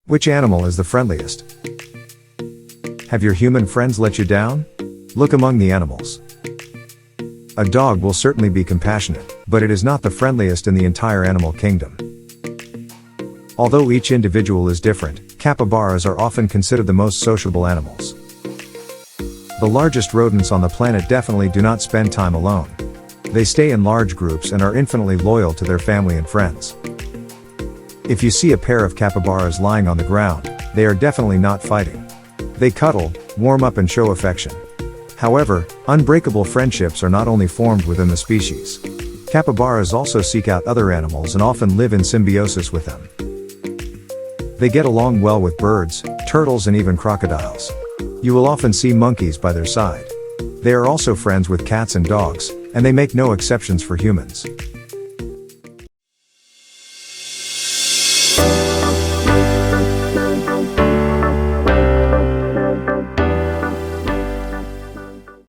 Which animal is the friendliest? Have your human friends let you down? Look among the animals. A dog will certainly be compassionate, but it is not the friendliest in the entire animal kingdom. Although each individual is different, capybaras are often considered the most sociable animals. The largest rodents on the planet definitely do not spend time alone. They stay in large groups and are infinitely loyal to their family and friends. If you see a pair of capybaras lying on the ground, they are definitely not fighting. They cuddle, warm up and show affection. However, unbreakable friendships are not only formed within the species. Capybaras also seek out other animals and often live in symbiosis with them. They get along well with birds, turtles and even crocodiles. You will often see monkeys by their side. They are also friends with cats and dogs, and they make no exceptions for humans.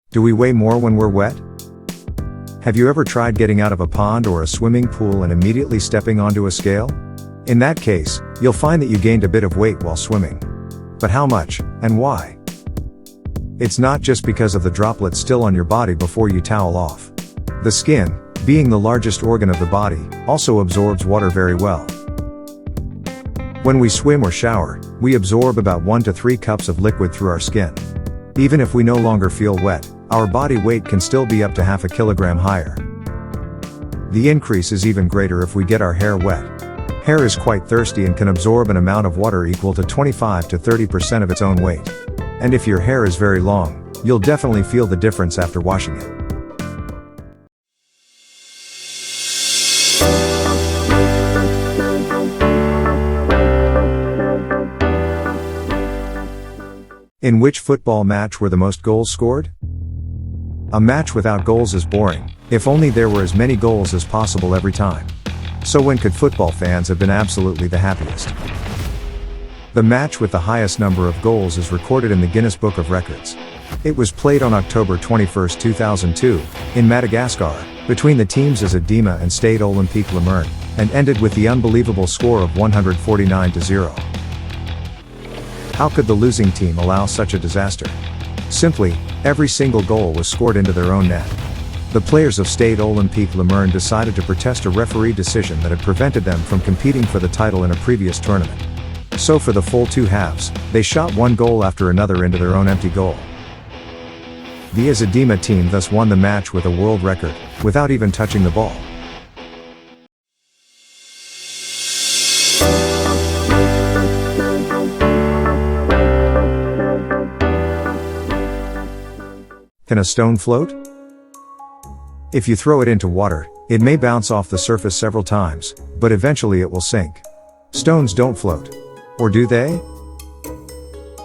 Do we weigh more when we're wet? Have you ever tried getting out of a pond or a swimming pool and immediately stepping onto a scale? In that case, you'll find that you gained a bit of weight while swimming. But how much, and why? It's not just because of the droplets still on your body before you towel off. The skin, being the largest organ of the body, also absorbs water very well. When we swim or shower, we absorb about 1 to 3 cups of liquid through our skin. Even if we no longer feel wet, our body weight can still be up to half a kilogram higher. The increase is even greater if we get our hair wet. Hair is quite thirsty and can absorb an amount of water equal to 25 to 30% of its own weight. And if your hair is very long, you'll definitely feel the difference after washing it. In which football match were the most goals scored? A match without goals is boring, if only there were as many goals as possible every time. So when could football fans have been absolutely the happiest? The match with the highest number of goals is recorded in the Guinness Book of Records. It was played on October 21, 2002, in Madagascar, between the teams AS Edema and Stade Olympique Le Mans, and ended with the unbelievable score of 149-0. How could the losing team allow such a disaster? Simply, every single goal was scored into their own net. The players of Stade Olympique Le Mans decided to protest a referee decision that had prevented them from competing for the title in a previous tournament. So for the full 2 halves, they shot one goal after another into their own empty goal. The AS Edema team thus won the match with a world record, without even touching the ball. Can a stone float? If you throw it into water, it may bounce off the surface several times, but eventually it will sink. Stones don't float. Or do they?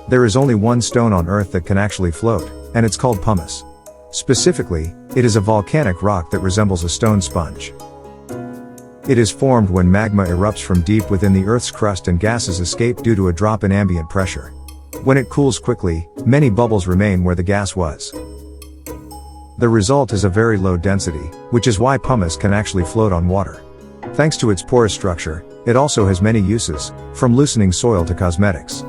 There is only one stone on Earth that can actually float, and it's called pumice. Specifically, it is a volcanic rock that resembles a stone sponge. It is formed when magma erupts from deep within the Earth's crust and gases escape due to a drop in ambient pressure. When it cools quickly, many bubbles remain where the gas was. The result is a very low density, which is why pumice can actually float on water. Thanks to its porous structure, it also has many uses, from loosening soil to cosmetics.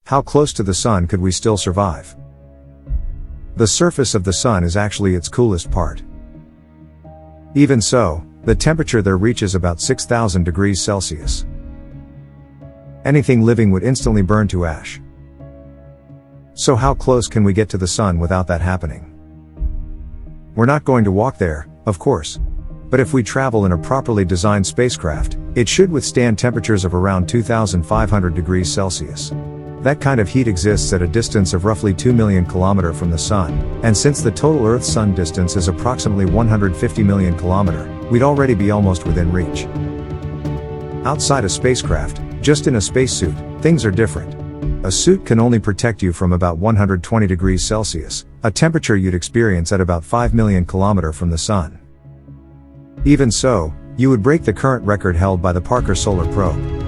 How close to the sun could we still survive? The surface of the sun is actually its coolest part. Even so, the temperature there reaches about 6,000 degrees Celsius. Anything living would instantly burn to ash. So how close can we get to the sun without that happening? We're not going to walk there, of course. But if we travel in a properly designed spacecraft, it should withstand temperatures of around 2,500 degrees Celsius. That kind of heat exists at a distance of roughly 2 million kilometers from the sun, and since the total Earth-Sun distance is approximately 150 million kilometers, we'd already be almost within reach. Outside a spacecraft, just in a spacesuit, things are different. A suit can only protect you from about 120 degrees Celsius, a temperature you'd experience at about 5 million kilometers from the sun. Even so, you would break the current record held by the Parker Solar Probe.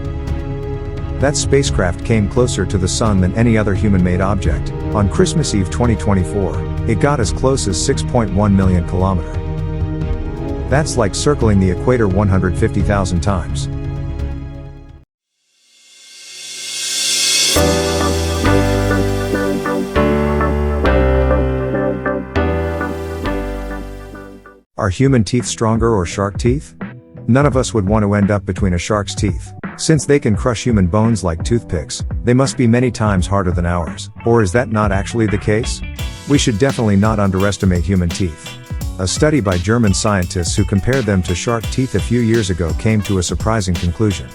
That spacecraft came closer to the sun than any other human-made object. On Christmas Eve 2024, It got as close as 6.1 million kilometers. That's like circling the equator 150,000 times. Are human teeth stronger or shark teeth? None of us would want to end up between a shark's teeth. Since they can crush human bones like toothpicks, they must be many times harder than ours. Or is that not actually the case? We should definitely not underestimate human teeth. A study by German scientists who compared them to shark teeth a few years ago came to a surprising conclusion.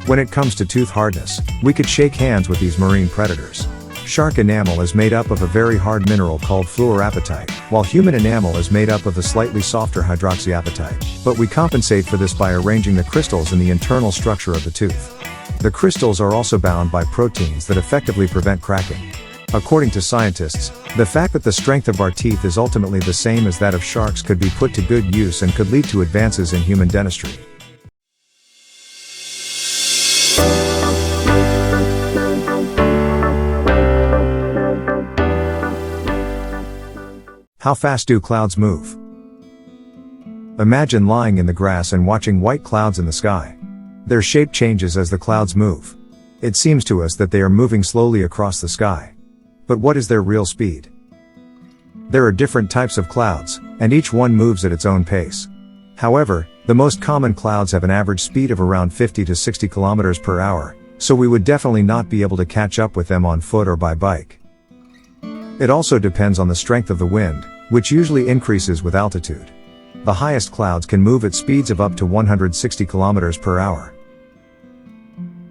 When it comes to tooth hardness, we could shake hands with these marine predators. Shark enamel is made up of a very hard mineral called fluorapatite, while human enamel is made up of the slightly softer hydroxyapatite. But we compensate for this by arranging the crystals in the internal structure of the tooth. The crystals are also bound by proteins that effectively prevent cracking. According to scientists, the fact that the strength of our teeth is ultimately the same as that of sharks could be put to good use and could lead to advances in human dentistry. How fast do clouds move? Imagine lying in the grass and watching white clouds in the sky. Their shape changes as the clouds move. It seems to us that they are moving slowly across the sky. But what is their real speed? There are different types of clouds, and each one moves at its own pace. However, the most common clouds have an average speed of around 50 to 60 kilometers per hour, so we would definitely not be able to catch up with them on foot or by bike. It also depends on the strength of the wind, which usually increases with altitude. The highest clouds can move at speeds of up to 160 kilometers per hour.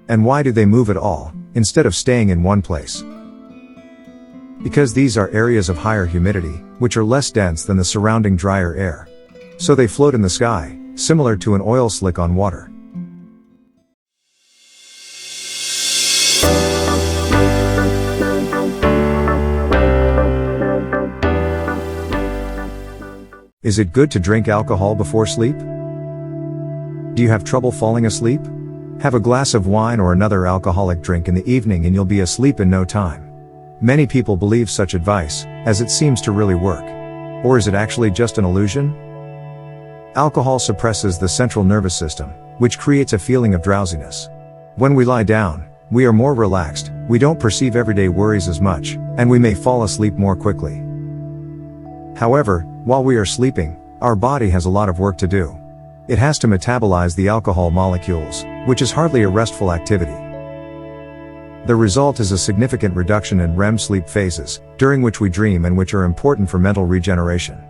And why do they move at all, instead of staying in one place? Because these are areas of higher humidity, which are less dense than the surrounding drier air. So they float in the sky, similar to an oil slick on water. Is it good to drink alcohol before sleep? Do you have trouble falling asleep? Have a glass of wine or another alcoholic drink in the evening and you'll be asleep in no time. Many people believe such advice, as it seems to really work. Or is it actually just an illusion? Alcohol suppresses the central nervous system, which creates a feeling of drowsiness. When we lie down, we are more relaxed, we don't perceive everyday worries as much, and we may fall asleep more quickly. However, while we are sleeping, our body has a lot of work to do. It has to metabolize the alcohol molecules, which is hardly a restful activity. The result is a significant reduction in REM sleep phases, during which we dream and which are important for mental regeneration.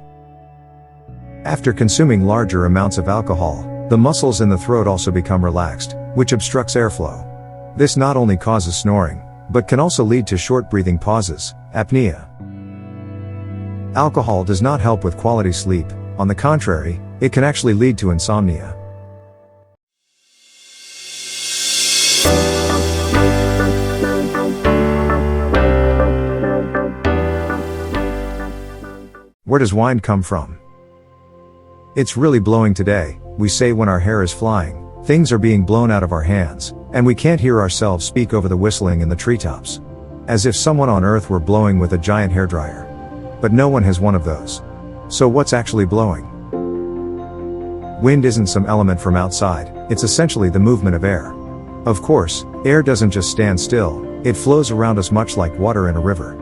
After consuming larger amounts of alcohol, the muscles in the throat also become relaxed, which obstructs airflow. This not only causes snoring, but can also lead to short breathing pauses, apnea. Alcohol does not help with quality sleep, on the contrary, it can actually lead to insomnia. Where does wine come from? It's really blowing today, we say when our hair is flying, things are being blown out of our hands, and we can't hear ourselves speak over the whistling in the treetops. As if someone on earth were blowing with a giant hairdryer. But no one has one of those. So what's actually blowing? Wind isn't some element from outside, it's essentially the movement of air. Of course, air doesn't just stand still, it flows around us much like water in a river.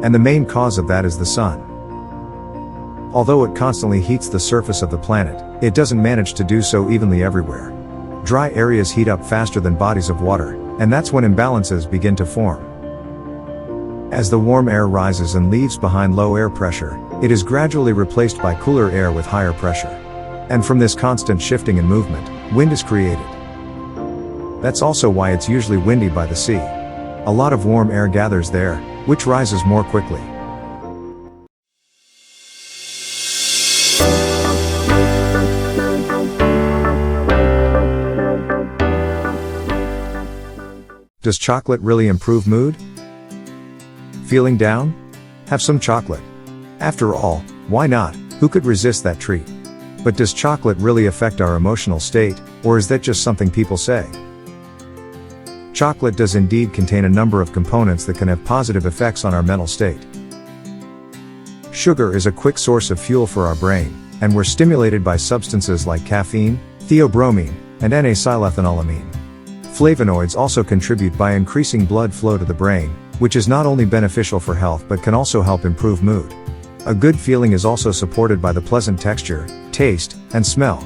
And the main cause of that is the sun. Although it constantly heats the surface of the planet, it doesn't manage to do so evenly everywhere. Dry areas heat up faster than bodies of water, and that's when imbalances begin to form. As the warm air rises and leaves behind low air pressure, it is gradually replaced by cooler air with higher pressure. And from this constant shifting and movement, wind is created. That's also why it's usually windy by the sea. A lot of warm air gathers there, which rises more quickly. Does chocolate really improve mood? Feeling down? Have some chocolate. After all, why not? Who could resist that treat? But does chocolate really affect our emotional state, or is that just something people say? Chocolate does indeed contain a number of components that can have positive effects on our mental state. Sugar is a quick source of fuel for our brain, and we're stimulated by substances like caffeine, theobromine, and N-acetylethanolamine. Flavonoids also contribute by increasing blood flow to the brain, which is not only beneficial for health but can also help improve mood. A good feeling is also supported by the pleasant texture, taste, and smell.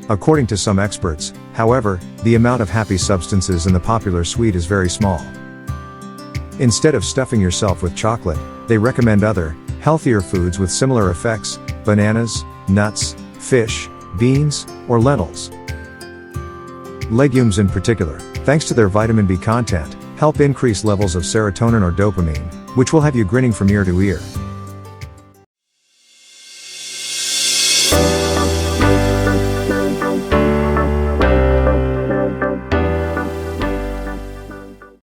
According to some experts, however, the amount of happy substances in the popular sweet is very small. Instead of stuffing yourself with chocolate, they recommend other, healthier foods with similar effects: bananas, nuts, fish, beans, or lentils. Legumes in particular, thanks to their vitamin B content, help increase levels of serotonin or dopamine, which will have you grinning from ear to ear.